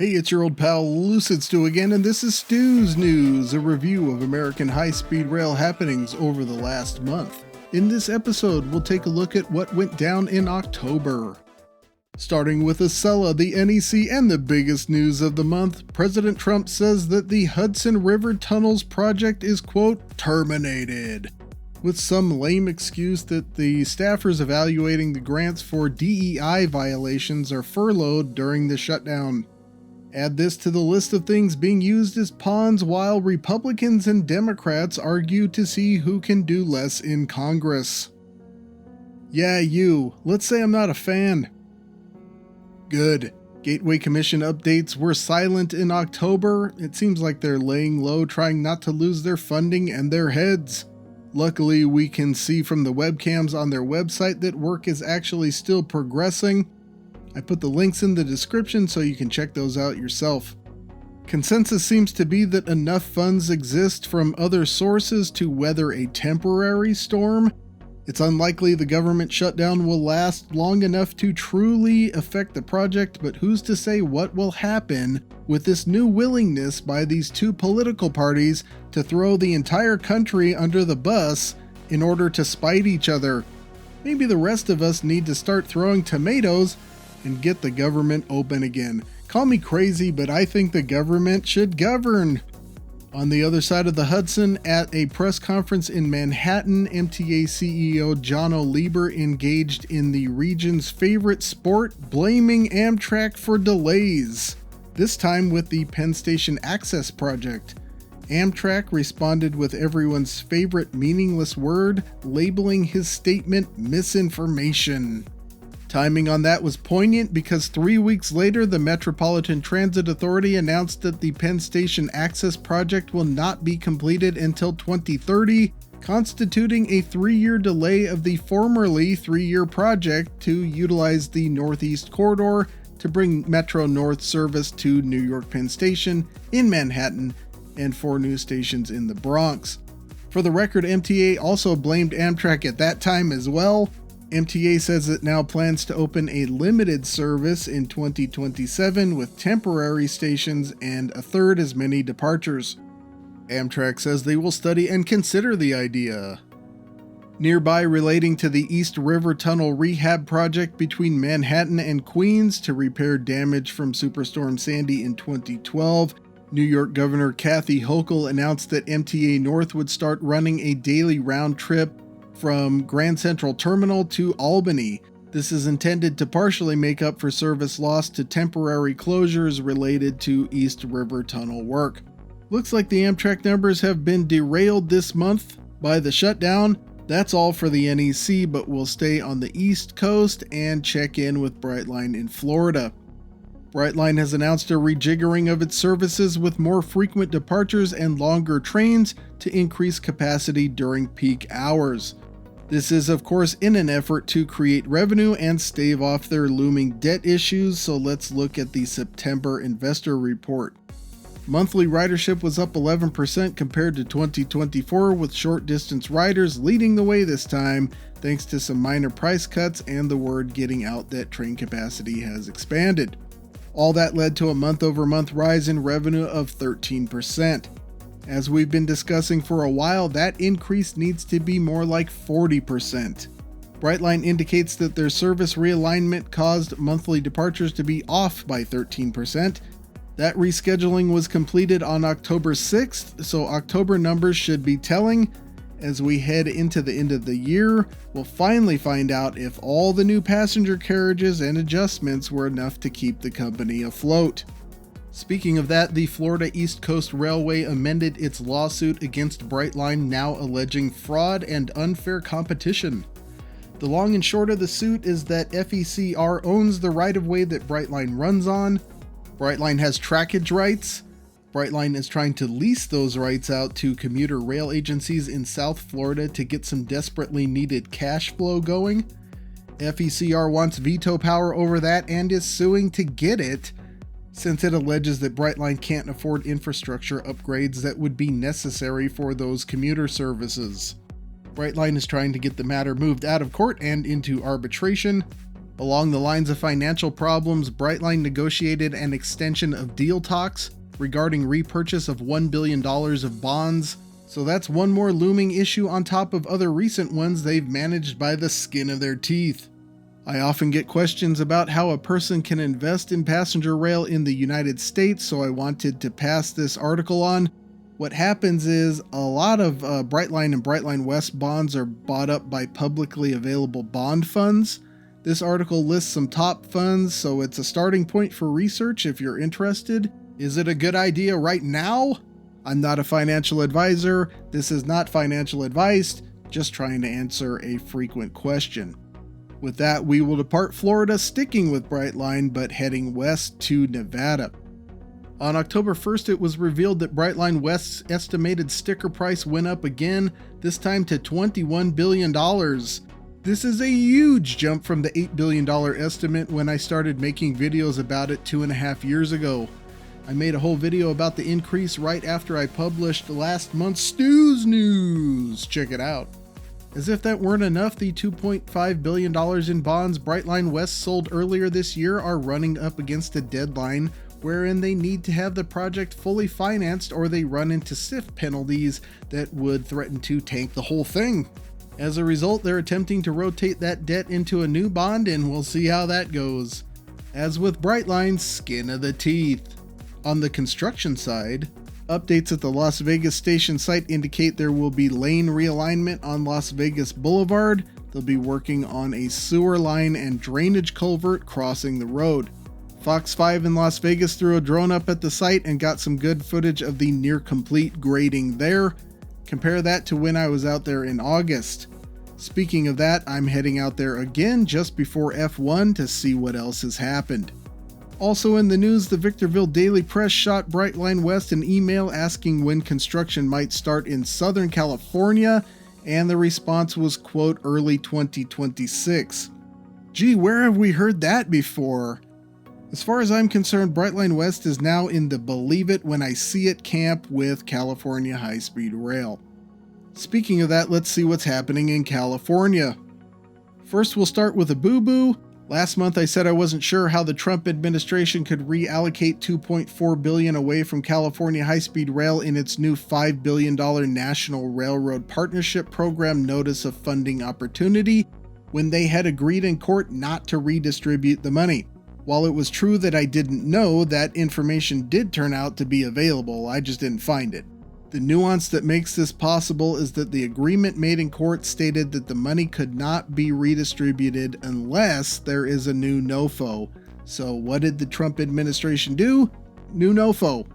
Hey, it's your old pal Lucid Stu again, and this is Stu's News, a review of American high-speed rail happenings over the last month. In this episode, we'll take a look at what went down in October. Starting with Acela, the NEC, and the biggest news of the month, President Trump says that the Hudson River Tunnels project is, quote, terminated, with some lame excuse that the staffers evaluating the grants for DEI violations are furloughed during the shutdown. Add this to the list of things being used as pawns while Republicans and Democrats argue to see who can do less in Congress. Yeah, you. Let's say I'm not a fan. Good. Gateway Commission updates were silent in October. It seems like they're laying low, trying not to lose their funding and their heads. Luckily, we can see from the webcams on their website that work is actually still progressing. I put the links in the description so you can check those out yourself. Consensus seems to be that enough funds exist from other sources to weather a temporary storm. It's unlikely the government shutdown will last long enough to truly affect the project, but who's to say what will happen with this new willingness by these two political parties to throw the entire country under the bus in order to spite each other. Maybe the rest of us need to start throwing tomatoes and get the government open again. Call me crazy, but I think the government should govern. On the other side of the Hudson, at a press conference in Manhattan, MTA CEO John O'Lieber engaged in the region's favorite sport, blaming Amtrak for delays, this time with the Penn Station Access project. Amtrak responded with everyone's favorite meaningless word, labeling his statement misinformation. Timing on that was poignant because 3 weeks later, the Metropolitan Transit Authority announced that the Penn Station Access project will not be completed until 2030, constituting a 3-year delay of the formerly 3-year project to utilize the Northeast Corridor to bring Metro North service to New York Penn Station in Manhattan and 4 new stations in the Bronx. For the record, MTA also blamed Amtrak at that time as well. MTA says it now plans to open a limited service in 2027 with temporary stations and a third as many departures. Amtrak says they will study and consider the idea. Nearby, relating to the East River Tunnel rehab project between Manhattan and Queens to repair damage from Superstorm Sandy in 2012, New York Governor Kathy Hochul announced that MTA North would start running a daily round trip from Grand Central Terminal to Albany. This is intended to partially make up for service lost to temporary closures related to East River Tunnel work. Looks like the Amtrak numbers have been derailed this month by the shutdown. That's all for the NEC, but we'll stay on the East Coast and check in with Brightline in Florida. Brightline has announced a rejiggering of its services with more frequent departures and longer trains to increase capacity during peak hours. This is, of course, in an effort to create revenue and stave off their looming debt issues, so let's look at the September investor report. Monthly ridership was up 11% compared to 2024, with short-distance riders leading the way this time, thanks to some minor price cuts and the word getting out that train capacity has expanded. All that led to a month-over-month rise in revenue of 13%. As we've been discussing for a while, that increase needs to be more like 40%. Brightline indicates that their service realignment caused monthly departures to be off by 13%. That rescheduling was completed on October 6th, so October numbers should be telling. As we head into the end of the year, we'll finally find out if all the new passenger carriages and adjustments were enough to keep the company afloat. Speaking of that, the Florida East Coast Railway amended its lawsuit against Brightline, now alleging fraud and unfair competition. The long and short of the suit is that FECR owns the right-of-way that Brightline runs on. Brightline has trackage rights. Brightline is trying to lease those rights out to commuter rail agencies in South Florida to get some desperately needed cash flow going. FECR wants veto power over that and is suing to get it, since it alleges that Brightline can't afford infrastructure upgrades that would be necessary for those commuter services. Brightline is trying to get the matter moved out of court and into arbitration. Along the lines of financial problems, Brightline negotiated an extension of deal talks regarding repurchase of $1 billion of bonds. So that's one more looming issue on top of other recent ones they've managed by the skin of their teeth. I often get questions about how a person can invest in passenger rail in the United States, so I wanted to pass this article on. What happens is a lot of Brightline and Brightline West bonds are bought up by publicly available bond funds. This article lists some top funds, so it's a starting point for research if you're interested. Is it a good idea right now? I'm not a financial advisor. This is not financial advice, just trying to answer a frequent question. With that, we will depart Florida, sticking with Brightline, but heading west to Nevada. On October 1st, it was revealed that Brightline West's estimated sticker price went up again, this time to $21 billion. This is a huge jump from the $8 billion estimate when I started making videos about it 2.5 years ago. I made a whole video about the increase right after I published last month's Stu's News. Check it out. As if that weren't enough, the $2.5 billion in bonds Brightline West sold earlier this year are running up against a deadline wherein they need to have the project fully financed or they run into SIF penalties that would threaten to tank the whole thing. As a result, they're attempting to rotate that debt into a new bond, and we'll see how that goes. As with Brightline's skin of the teeth. On the construction side, updates at the Las Vegas station site indicate there will be lane realignment on Las Vegas Boulevard. They'll be working on a sewer line and drainage culvert crossing the road. Fox 5 in Las Vegas threw a drone up at the site and got some good footage of the near complete grading there. Compare that to when I was out there in August. Speaking of that, I'm heading out there again just before F1 to see what else has happened. Also in the news, the Victorville Daily Press shot Brightline West an email asking when construction might start in Southern California, and the response was, quote, early 2026. Gee, where have we heard that before? As far as I'm concerned, Brightline West is now in the believe it when I see it camp with California high-speed rail. Speaking of that, let's see what's happening in California. First, we'll start with a boo-boo. Last month I said I wasn't sure how the Trump administration could reallocate $2.4 billion away from California high-speed rail in its new $5 billion National Railroad Partnership Program Notice of Funding Opportunity when they had agreed in court not to redistribute the money. While it was true that I didn't know, that information did turn out to be available, I just didn't find it. The nuance that makes this possible is that the agreement made in court stated that the money could not be redistributed unless there is a new NOFO. So what did the Trump administration do? New NOFO.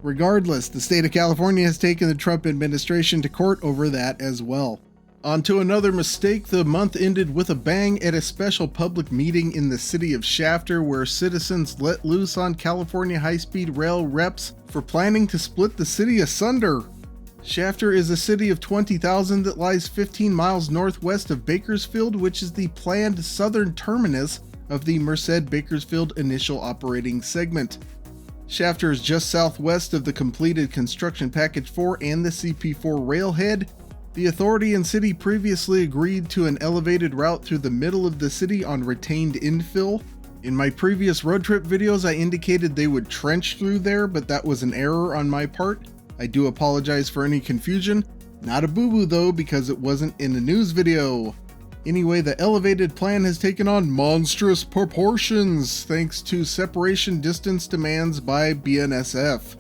Regardless, the state of California has taken the Trump administration to court over that as well. On to another mistake. The month ended with a bang at a special public meeting in the city of Shafter where citizens let loose on California high-speed rail reps for planning to split the city asunder. Shafter is a city of 20,000 that lies 15 miles northwest of Bakersfield, which is the planned southern terminus of the Merced-Bakersfield initial operating segment. Shafter is just southwest of the completed Construction Package 4 and the CP4 railhead. The authority and city previously agreed to an elevated route through the middle of the city on retained infill. In my previous road trip videos, I indicated they would trench through there, but that was an error on my part. I do apologize for any confusion. Not a boo-boo though, because it wasn't in a news video. Anyway, the elevated plan has taken on monstrous proportions thanks to separation distance demands by BNSF.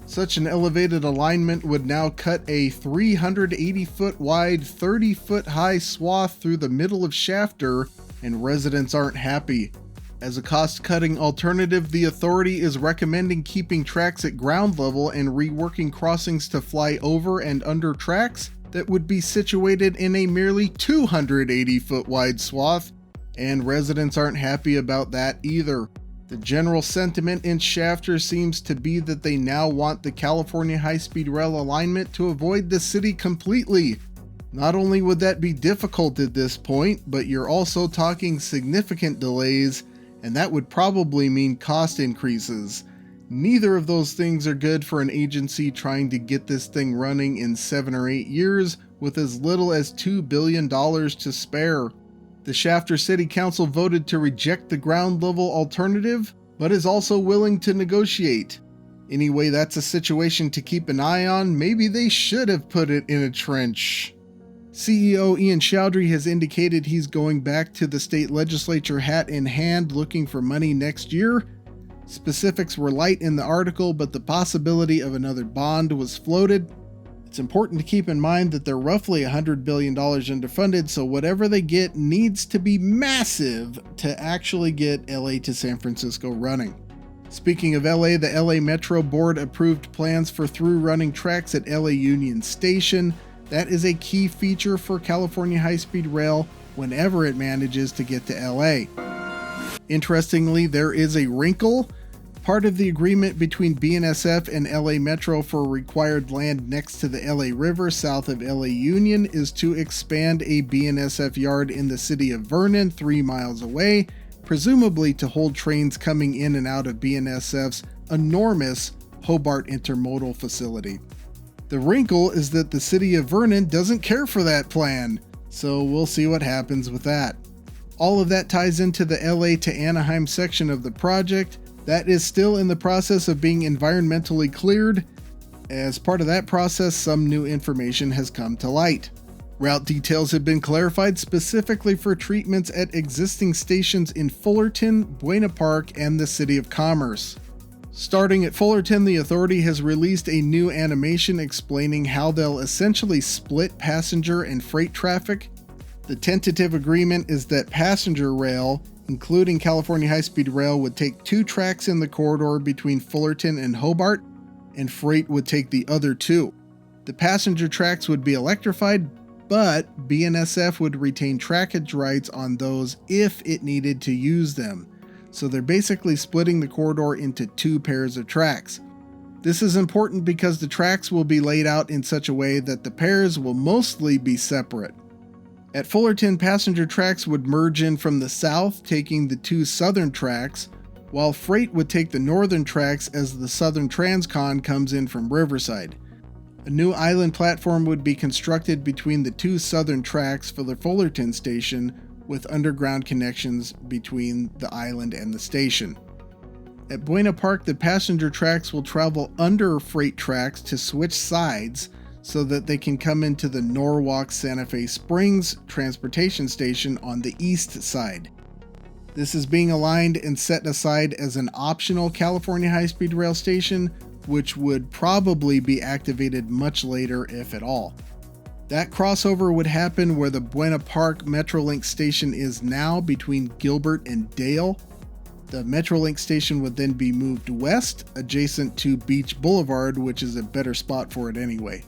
Such an elevated alignment would now cut a 380-foot wide, 30-foot high swath through the middle of Shafter, and residents aren't happy. As a cost-cutting alternative, the authority is recommending keeping tracks at ground level and reworking crossings to fly over and under tracks that would be situated in a merely 280-foot wide swath, and residents aren't happy about that either. The general sentiment in Shafter seems to be that they now want the California high-speed rail alignment to avoid the city completely. Not only would that be difficult at this point, but you're also talking significant delays, and that would probably mean cost increases. Neither of those things are good for an agency trying to get this thing running in 7 or 8 years with as little as $2 billion to spare. The Shafter City Council voted to reject the ground level alternative, but is also willing to negotiate. Anyway, that's a situation to keep an eye on. Maybe they should have put it in a trench. CEO Ian Chowdhury has indicated he's going back to the state legislature hat in hand looking for money next year. Specifics were light in the article, but the possibility of another bond was floated. It's important to keep in mind that they're roughly $100 billion underfunded, so whatever they get needs to be massive to actually get LA to San Francisco running. Speaking of LA, the LA Metro Board approved plans for through-running tracks at LA Union Station. That is a key feature for California high-speed rail whenever it manages to get to LA. Interestingly, there is a wrinkle. Part of the agreement between BNSF and LA Metro for required land next to the LA River south of LA Union is to expand a BNSF yard in the city of Vernon 3 miles away, presumably to hold trains coming in and out of BNSF's enormous Hobart Intermodal facility. The wrinkle is that the city of Vernon doesn't care for that plan, so we'll see what happens with that. All of that ties into the LA to Anaheim section of the project. That is still in the process of being environmentally cleared. As part of that process, some new information has come to light. Route details have been clarified specifically for treatments at existing stations in Fullerton, Buena Park, and the City of Commerce. Starting at Fullerton, the authority has released a new animation explaining how they'll essentially split passenger and freight traffic. The tentative agreement is that passenger rail, including California High-Speed Rail, would take 2 tracks in the corridor between Fullerton and Hobart, and freight would take the other 2. The passenger tracks would be electrified, but BNSF would retain trackage rights on those if it needed to use them. So they're basically splitting the corridor into 2 pairs of tracks. This is important because the tracks will be laid out in such a way that the pairs will mostly be separate. At Fullerton, passenger tracks would merge in from the south, taking the 2 southern tracks, while freight would take the northern tracks as the Southern Transcon comes in from Riverside. A new island platform would be constructed between the 2 southern tracks for the Fullerton station, with underground connections between the island and the station. At Buena Park, the passenger tracks will travel under freight tracks to switch sides so that they can come into the Norwalk Santa Fe Springs transportation station on the east side. This is being aligned and set aside as an optional California high-speed rail station, which would probably be activated much later, if at all. That crossover would happen where the Buena Park Metrolink station is now, between Gilbert and Dale. The Metrolink station would then be moved west, adjacent to Beach Boulevard, which is a better spot for it anyway.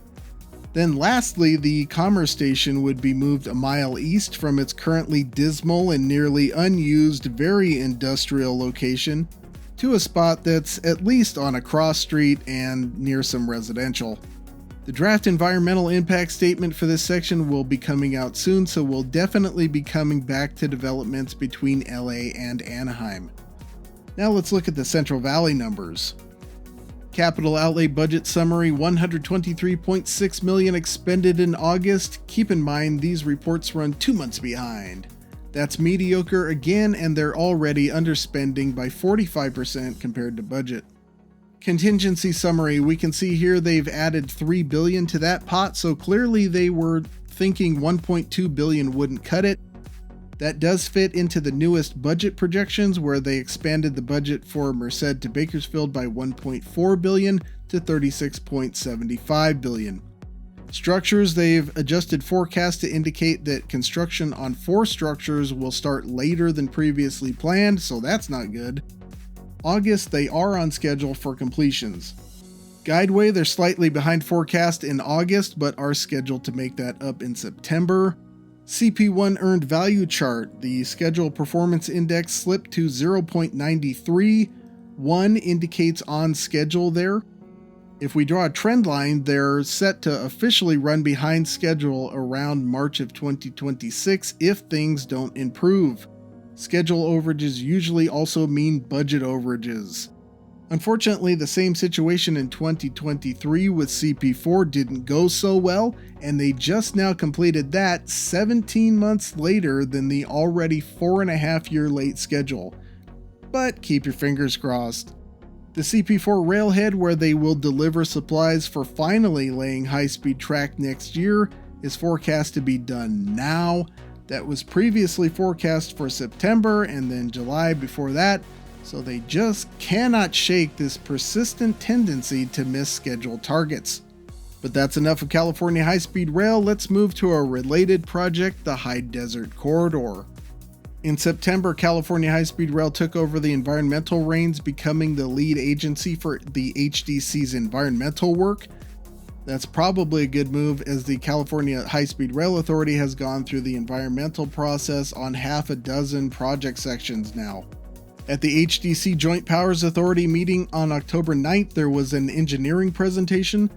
Then lastly, the Commerce station would be moved a mile east from its currently dismal and nearly unused, very industrial location to a spot that's at least on a cross street and near some residential. The draft environmental impact statement for this section will be coming out soon, so we'll definitely be coming back to developments between LA and Anaheim. Now let's look at the Central Valley numbers. Capital outlay budget summary: $123.6 million expended in August. Keep in mind these reports run 2 months behind. That's mediocre again, and they're already underspending by 45% compared to budget. Contingency summary: we can see here they've added $3 billion to that pot, so clearly they were thinking $1.2 billion wouldn't cut it. That does fit into the newest budget projections, where they expanded the budget for Merced to Bakersfield by $1.4 billion to $36.75 billion. Structures: they've adjusted forecasts to indicate that construction on 4 structures will start later than previously planned, so that's not good. August, they are on schedule for completions. Guideway, they're slightly behind forecast in August, but are scheduled to make that up in September. CP1 earned value chart: the schedule performance index slipped to 0.93. 1 indicates on schedule there. If we draw a trend line, they're set to officially run behind schedule around March of 2026 if things don't improve. Schedule overages usually also mean budget overages. Unfortunately, the same situation in 2023 with CP4 didn't go so well, and they just now completed that 17 months later than the already 4.5-year late schedule. But keep your fingers crossed. The CP4 railhead, where they will deliver supplies for finally laying high-speed track next year, is forecast to be done now. That was previously forecast for September and then July before that, so they just cannot shake this persistent tendency to miss scheduled targets. But that's enough of California high-speed rail. Let's move to a related project, the High Desert Corridor. In September, California high-speed rail took over the environmental reins, becoming the lead agency for the HDC's environmental work. That's probably a good move, as the California High-Speed Rail Authority has gone through the environmental process on half a dozen project sections now. At the HDC Joint Powers Authority meeting on October 9th, there was an engineering presentation.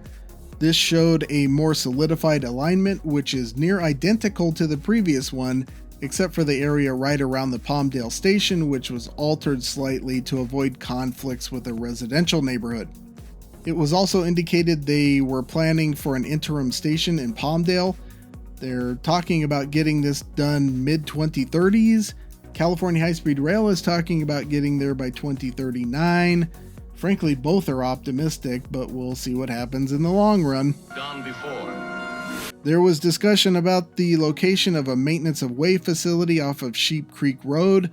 This showed a more solidified alignment, which is near identical to the previous one, except for the area right around the Palmdale station, which was altered slightly to avoid conflicts with a residential neighborhood. It was also indicated they were planning for an interim station in Palmdale. They're talking about getting this done mid-2030s. California High-Speed Rail is talking about getting there by 2039. Frankly, both are optimistic, but we'll see what happens in the long run. Gone before. There was discussion about the location of a maintenance of way facility off of Sheep Creek Road.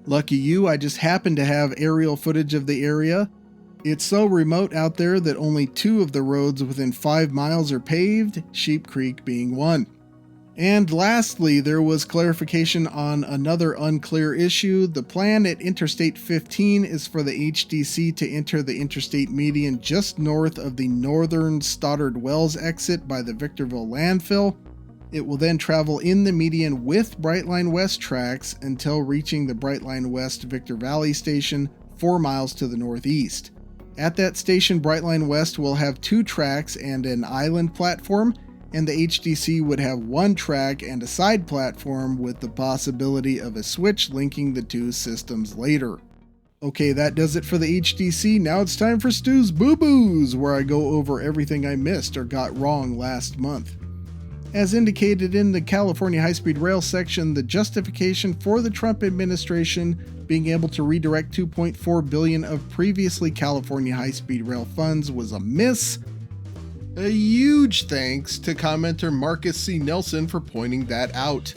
Lucky you, I just happened to have aerial footage of the area. It's so remote out there that only 2 of the roads within 5 miles are paved, Sheep Creek being one. And lastly, there was clarification on another unclear issue. The plan at Interstate 15 is for the HDC to enter the interstate median just north of the northern Stoddard Wells exit by the Victorville landfill. It will then travel in the median with Brightline West tracks until reaching the Brightline West Victor Valley station 4 miles to the northeast. At that station, Brightline West will have 2 tracks and an island platform, and the HDC would have 1 track and a side platform with the possibility of a switch linking the 2 systems later. Okay, that does it for the HDC. Now it's time for Stu's Boo Boos, where I go over everything I missed or got wrong last month. As indicated in the California High-Speed Rail section, the justification for the Trump administration being able to redirect $2.4 billion of previously California high-speed rail funds was a miss. A huge thanks to commenter Marcus C. Nelson for pointing that out.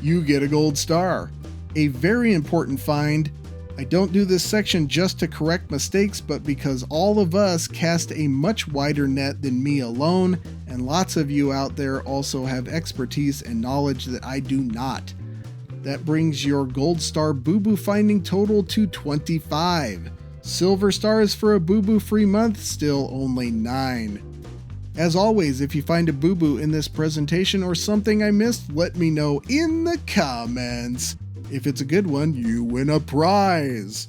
You get a gold star. A very important find. I don't do this section just to correct mistakes, but because all of us cast a much wider net than me alone, and lots of you out there also have expertise and knowledge that I do not. That brings your gold star boo-boo finding total to 25. Silver stars for a boo-boo free month, still only 9. As always, if you find a boo-boo in this presentation or something I missed, let me know in the comments. If it's a good one, you win a prize.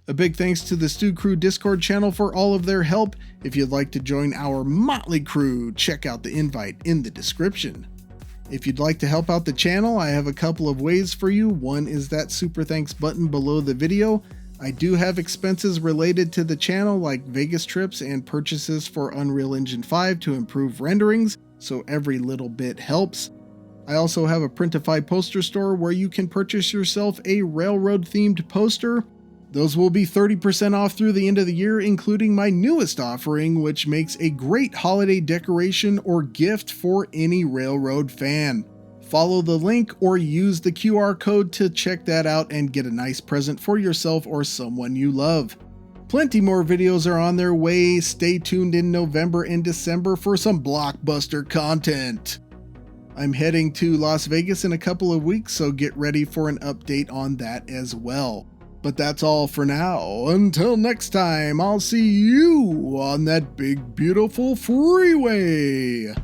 A big thanks to the Stu Crew Discord channel for all of their help. If you'd like to join our motley crew, check out the invite in the description. If you'd like to help out the channel, I have a couple of ways for you. One is that Superthanks button below the video. I do have expenses related to the channel, like Vegas trips and purchases for Unreal Engine 5 to improve renderings, so every little bit helps. I also have a Printify poster store where you can purchase yourself a railroad-themed poster. Those will be 30% off through the end of the year, including my newest offering, which makes a great holiday decoration or gift for any railroad fan. Follow the link or use the QR code to check that out and get a nice present for yourself or someone you love. Plenty more videos are on their way. Stay tuned in November and December for some blockbuster content. I'm heading to Las Vegas in a couple of weeks, so get ready for an update on that as well. But that's all for now. Until next time, I'll see you on that big, beautiful freeway.